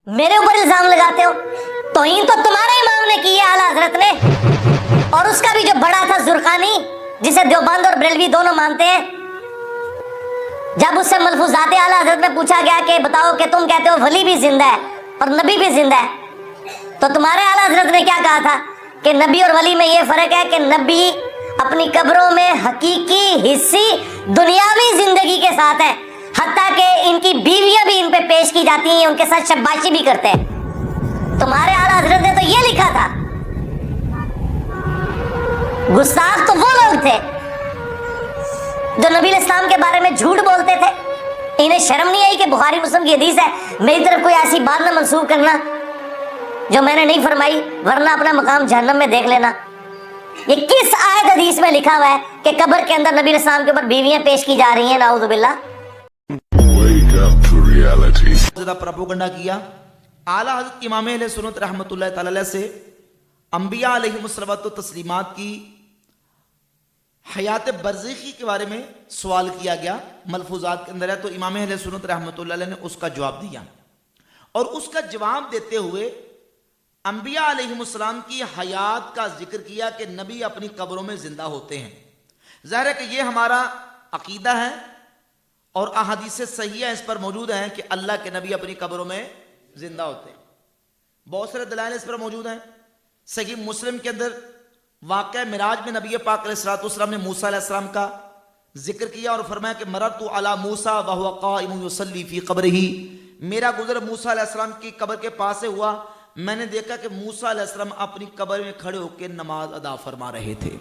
میرے اوپر الزام لگاتے ہو؟ توہین تو تمہارے امام نے کی ہے اعلیٰ حضرت نے، اور اس کا بھی جو بڑا تھا زرقانی، جسے دیوبند اور بریلوی دونوں مانتے ہیں، جب اس سے ملفوظات اعلیٰ حضرت میں پوچھا گیا کہ بتاؤ کہ تم کہتے ہو ولی بھی زندہ ہے اور نبی بھی زندہ ہے، تو تمہارے اعلیٰ حضرت نے کیا کہا تھا کہ نبی اور ولی میں یہ فرق ہے کہ نبی اپنی قبروں میں حقیقی حصی دنیاوی زندگی کے ساتھ ہیں، حتیٰ کہ ان کی بیویاں بھی ان پہ پیش کی جاتی ہیں، ان کے ساتھ شباشی بھی کرتے ہیں۔ تمہارے اعلیٰ حضرت نے تو یہ لکھا تھا۔ گستاخ تو وہ لوگ تھے جو نبی علیہ السلام کے بارے میں جھوٹ بولتے تھے، انہیں شرم نہیں آئی کہ بخاری مسلم کی حدیث ہے، میری طرف کوئی ایسی بات نہ منسوخ کرنا جو میں نے نہیں فرمائی، ورنہ اپنا مقام جہنم میں دیکھ لینا۔ یہ کس آیت حدیث میں لکھا ہوا ہے کہ قبر کے اندر نبی علیہ السلام کے اوپر بیویاں پیش کی جا رہی ہیں؟ نعوذ باللہ۔ زیادہ پروپیگنڈا کیا اعلیٰ حضرت امام اہل سنت رحمۃ اللہ تعالی علیہ سے انبیاء علیہم الصلوۃ و تسلیمات کی حیات برزخی کے بارے میں سوال کیا گیا، ملفوظات کے اندر ہے، تو امام اہل سنت رحمۃ اللہ علیہ نے اس کا جواب دیا، اور اس کا جواب دیتے ہوئے انبیاء علیہم السلام کی حیات کا ذکر کیا کہ نبی اپنی قبروں میں زندہ ہوتے ہیں۔ ظاہر ہے کہ یہ ہمارا عقیدہ ہے، اور احادیث صحیحہ اس پر موجود ہیں کہ اللہ کے نبی اپنی قبروں میں زندہ ہوتے ہیں۔ بہت سارے دلائل اس پر موجود ہیں۔ صحیح مسلم کے اندر واقعہ معراج میں نبی پاک علیہ الصلوۃ والسلام نے موسیٰ علیہ السلام کا ذکر کیا اور فرمایا کہ مررت علی موسیٰ وہو قائم یصلی فی قبرہ، میرا گزر موسیٰ علیہ السلام کی قبر کے پاس سے ہوا، میں نے دیکھا کہ موسیٰ علیہ السلام اپنی قبر میں کھڑے ہو کے نماز ادا فرما رہے تھے۔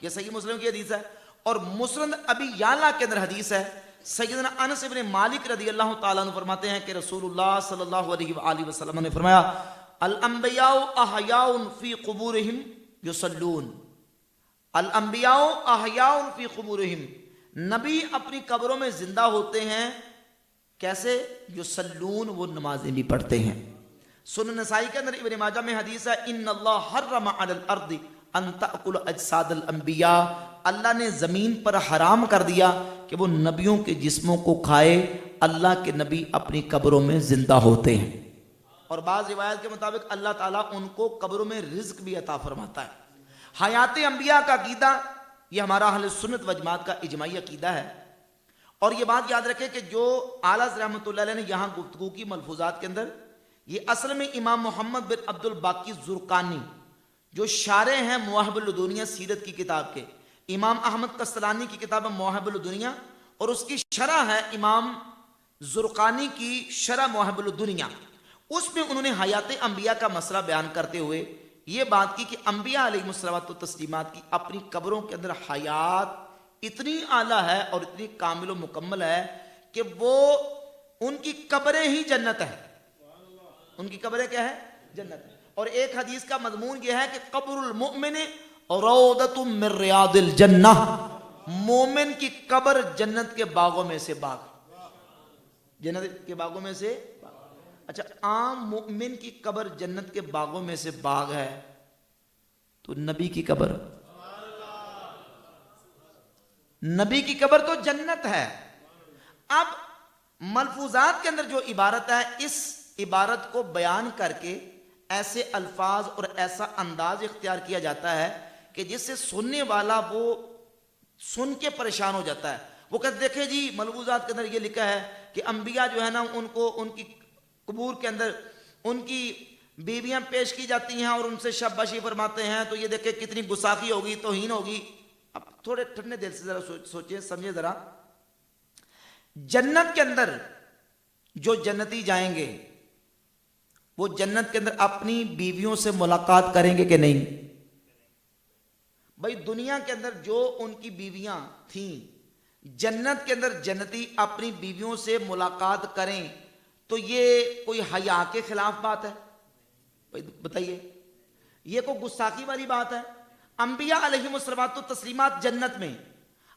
یہ صحیح مسلم کی حدیث ہے۔ اور مسند ابی یعلا کے اندر حدیث ہے، سیدنا انس ابن مالک رضی اللہ تعالیٰ عنہ فرماتے ہیں کہ رسول اللہ صلی اللہ علیہ وآلہ وسلم نے فرمایا الانبیاء احیاء فی قبورہم یصلون، الانبیاء احیاء فی قبورہم، نبی اپنی قبروں میں زندہ ہوتے ہیں، کیسے؟ یصلون، وہ نمازیں بھی پڑھتے ہیں۔ سنن نسائی کے اندر ابن ماجہ میں حدیث ہے ان اللہ حرم علی الارض ان تأکل اجساد الانبیاء، اللہ نے زمین پر حرام کر دیا کہ وہ نبیوں کے جسموں کو کھائے، اللہ کے نبی اپنی قبروں میں زندہ ہوتے ہیں۔ اور بعض روایت کے مطابق اللہ تعالیٰ ان کو قبروں میں رزق بھی عطا فرماتا ہے۔ حیات انبیاء کا عقیدہ یہ ہمارا اہل سنت و جماعت کا اجماعی عقیدہ ہے۔ اور یہ بات یاد رکھیں کہ جو اعلیٰ رحمۃ اللہ علیہ نے یہاں گفتگو کی ملفوظات کے اندر، یہ اصل میں امام محمد بن عبد الباقی زرقانی جو شارح ہیں مواہب الدنیا سیرت کی کتاب کے، امام احمد قسطلانی کی کتاب مواہب الدنیا، اور اس کی شرح ہے امام زرقانی کی شرح مواہب الدنیا، اس میں انہوں نے حیات انبیاء کا مسئلہ بیان کرتے ہوئے یہ بات کی کہ انبیاء علیہم الصلوۃ والتسلیمات کی اپنی قبروں کے اندر حیات اتنی اعلیٰ ہے اور اتنی کامل و مکمل ہے کہ وہ ان کی قبریں ہی جنت ہے، ان کی قبریں کیا ہے؟ جنت ہے۔ اور ایک حدیث کا مضمون یہ ہے کہ قبر المؤمن روضۃ من ریاض الجنہ، مومن کی قبر جنت کے باغوں میں سے باغ، جنت کے باغوں میں سے باغ۔ اچھا، عام مومن کی قبر جنت کے باغوں میں سے باغ ہے، تو نبی کی قبر، نبی کی قبر تو جنت ہے۔ اب ملفوظات کے اندر جو عبارت ہے، اس عبارت کو بیان کر کے ایسے الفاظ اور ایسا انداز اختیار کیا جاتا ہے کہ جس سے سننے والا وہ سن کے پریشان ہو جاتا ہے۔ وہ کہتے دیکھیں جی ملفوظات کے اندر یہ لکھا ہے کہ انبیاء جو ہے نا ان کو ان کی قبور کے اندر ان کی بیویاں پیش کی جاتی ہیں اور ان سے شاباشی فرماتے ہیں، تو یہ دیکھیں کتنی گستاخی ہوگی، توہین ہوگی۔ اب تھوڑے ٹھنڈے دل سے ذرا سوچیں، سمجھیں ذرا، جنت کے اندر جو جنتی جائیں گے وہ جنت کے اندر اپنی بیویوں سے ملاقات کریں گے کہ نہیں؟ بھائی دنیا کے اندر جو ان کی بیویاں تھیں، جنت کے اندر جنتی اپنی بیویوں سے ملاقات کریں تو یہ کوئی حیا کے خلاف بات ہے؟ بھائی بتائیے، یہ کوئی گستاخی والی بات ہے؟ انبیاء علیہم الصلوۃ والتسلیمات جنت میں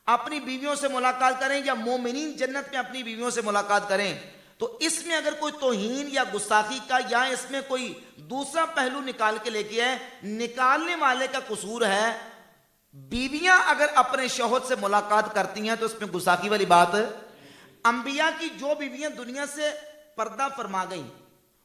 اپنی بیویوں سے ملاقات کریں یا مومنین جنت میں اپنی بیویوں سے ملاقات کریں، تو اس میں اگر کوئی توہین یا گستاخی کا یا اس میں کوئی دوسرا پہلو نکال کے لے کے ہے، نکالنے والے کا قصور ہے۔ بیویاں اگر اپنے شوہر سے ملاقات کرتی ہیں تو اس میں گستاخی والی بات ہے۔ انبیاء کی جو بیویاں دنیا سے پردہ فرما گئیں